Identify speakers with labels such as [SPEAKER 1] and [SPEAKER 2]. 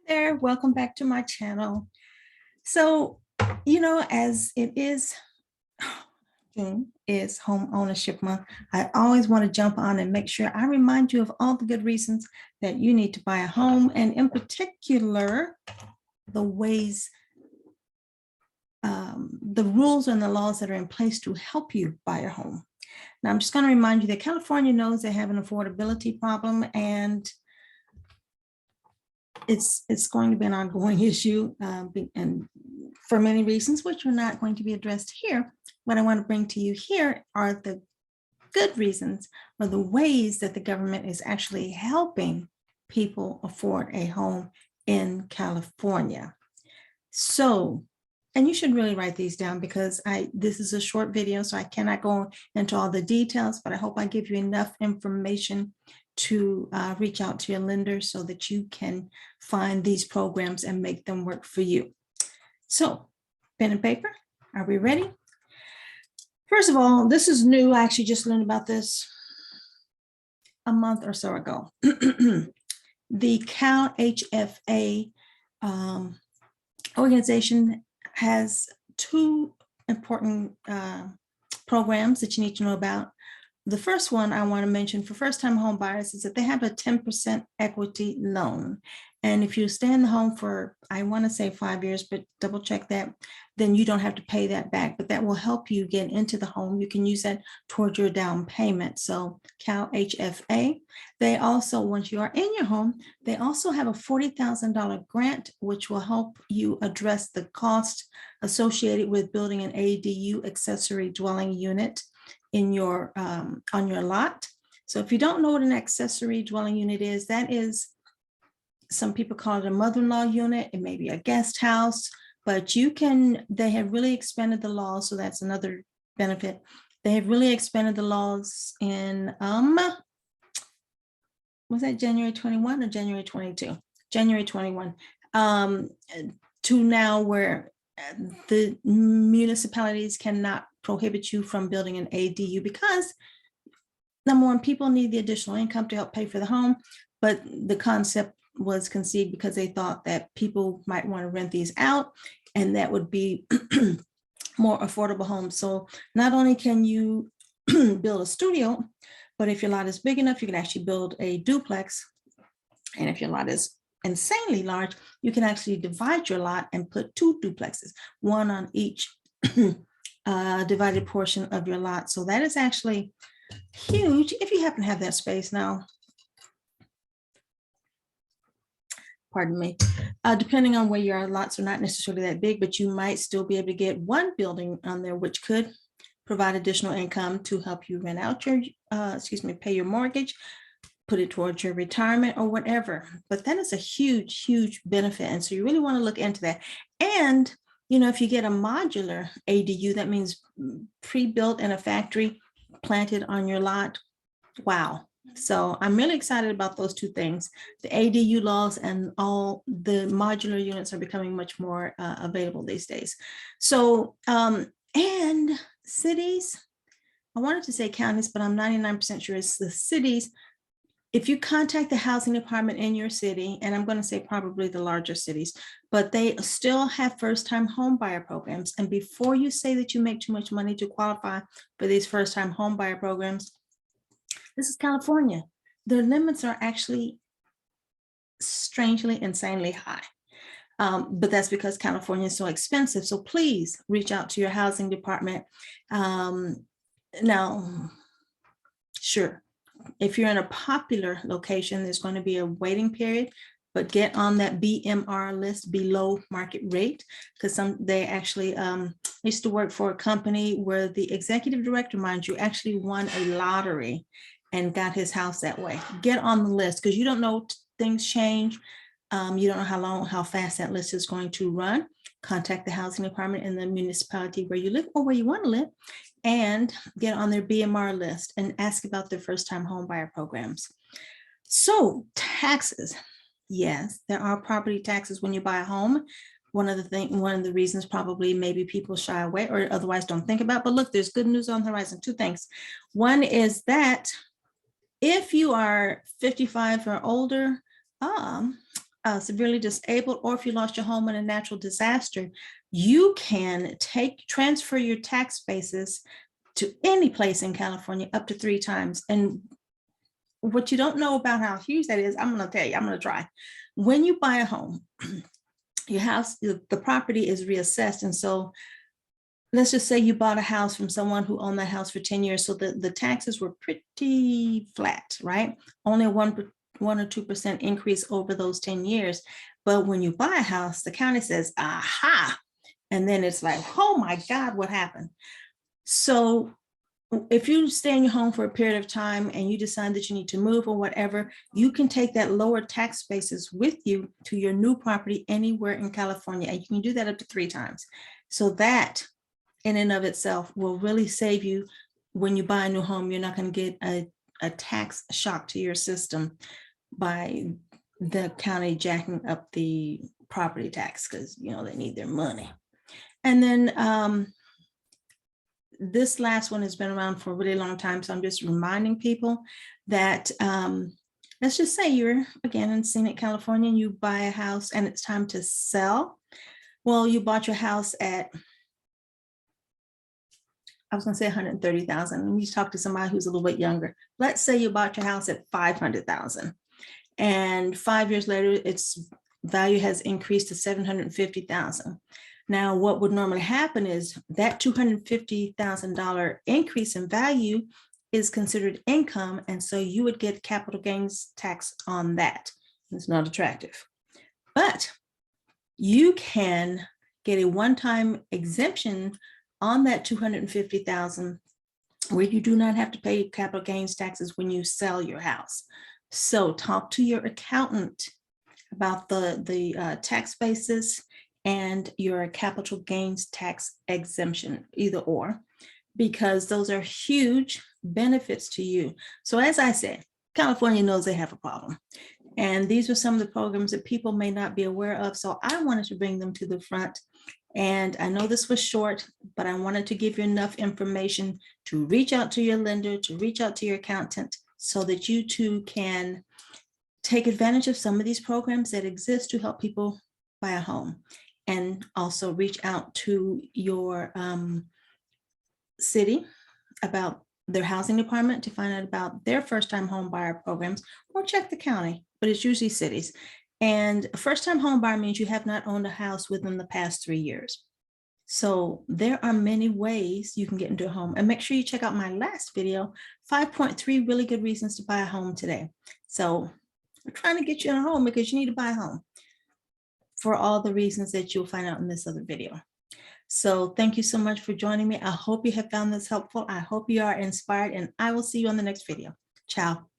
[SPEAKER 1] There, welcome back to my channel. So, as it is June is home ownership month, I always want to jump on and make sure I remind you of all the good reasons that you need to buy a home, and in particular, the ways, the rules and the laws that are in place to help you buy a home. Now, I'm just going to remind you that California knows they have an affordability problem, and it's going to be an ongoing issue, and for many reasons, which are not going to be addressed here. What I want to bring to you here are the good reasons or the ways that the government is actually helping people afford a home in California. So, and you should really write these down because this is a short video, so I cannot go into all the details, but I hope I give you enough information to reach out to your lender so that you can find these programs and make them work for you. So, pen and paper, are we ready? First of all, this is new. I actually just learned about this a month or so ago. The CalHFA organization has two important programs that you need to know about. The first one I want to mention for first-time home buyers is that they have a 10% equity loan. And if you stay in the home for, I want to say 5 years, but double check that, then you don't have to pay that back, but that will help you get into the home. You can use that towards your down payment. So CalHFA, they also, once you are in your home, they also have a $40,000 grant, which will help you address the cost associated with building an ADU, accessory dwelling unit, in your on your lot. So if you don't know what an accessory dwelling unit is, that is, some people call it a mother-in-law unit. It may be a guest house, but they have really expanded the laws. So that's another benefit. They have really expanded the laws in was that January 21 or January 22? January 21 to now where the municipalities cannot prohibit you from building an ADU because, number one, people need the additional income to help pay for the home, but the concept was conceived because they thought that people might want to rent these out and that would be more affordable homes. So not only can you build a studio, but if your lot is big enough, you can actually build a duplex. And if your lot is insanely large, you can actually divide your lot and put two duplexes, one on each divided portion of your lot. So that is actually huge if you happen to have that space now. Pardon me. Depending on where your lots are not necessarily that big, but you might still be able to get one building on there, which could provide additional income to help you rent out your, pay your mortgage, put it towards your retirement or whatever. But that is a huge, huge benefit. And so you really want to look into that. And, if you get a modular ADU, that means pre-built in a factory planted on your lot. Wow. So I'm really excited about those two things. The ADU laws and all the modular units are becoming much more available these days. So, and cities, I wanted to say counties, but I'm 99% sure it's the cities. If you contact the housing department in your city, and I'm going to say probably the larger cities, but they still have first-time home buyer programs. And before you say that you make too much money to qualify for these first-time home buyer programs, this is California. Their limits are actually strangely, insanely high. But that's because California is so expensive. So please reach out to your housing department. Now, sure, if you're in a popular location, there's going to be a waiting period, but get on that BMR list, below market rate, because they actually used to work for a company where the executive director, mind you, actually won a lottery and got his house that way. Get on the list because you don't know, things change. You don't know how fast that list is going to run. Contact the housing department in the municipality where you live or where you want to live and get on their BMR list and ask about their first-time home buyer programs. So taxes, yes, there are property taxes when you buy a home. One of the reasons probably maybe people shy away or otherwise don't think about, but look, there's good news on the horizon. Two things. One is that if you are 55 or older, severely disabled, or if you lost your home in a natural disaster, you can transfer your tax basis to any place in California up to 3 times. And what you don't know about how huge that is, I'm going to tell you, I'm going to try. When you buy a home, your house, the property is reassessed. And so let's just say you bought a house from someone who owned that house for 10 years. So the taxes were pretty flat, right? Only a 1 or 2% increase over those 10 years. But when you buy a house, the county says, aha. And then it's like, oh my God, what happened? So if you stay in your home for a period of time and you decide that you need to move or whatever, you can take that lower tax basis with you to your new property anywhere in California. And you can do that up to 3 times. So that in and of itself will really save you. When you buy a new home, you're not going to get a tax shock to your system by the county jacking up the property tax, because they need their money. And then this last one has been around for a really long time. So I'm just reminding people that let's just say you're again in scenic California and you buy a house and it's time to sell. Well, you bought your house at, I was going to say 130,000. Let me talk to somebody who's a little bit younger. Let's say you bought your house at 500,000 and 5 years later, its value has increased to 750,000. Now, what would normally happen is that $250,000 increase in value is considered income. And so you would get capital gains tax on that. It's not attractive, but you can get a one-time exemption on that $250,000 where you do not have to pay capital gains taxes when you sell your house. So talk to your accountant about the tax basis and your capital gains tax exemption, either or, because those are huge benefits to you. So as I said, California knows they have a problem. And these are some of the programs that people may not be aware of. So I wanted to bring them to the front. And I know this was short, but I wanted to give you enough information to reach out to your lender, to reach out to your accountant, so that you too can take advantage of some of these programs that exist to help people buy a home. And also reach out to your city about their housing department to find out about their first-time home buyer programs, or check the county, but it's usually cities. And a first-time home buyer means you have not owned a house within the past 3 years. So there are many ways you can get into a home. And make sure you check out my last video, 5.3 really good reasons to buy a home today. So we're trying to get you in a home because you need to buy a home for all the reasons that you'll find out in this other video. So thank you so much for joining me. I hope you have found this helpful. I hope you are inspired, and I will see you on the next video. Ciao.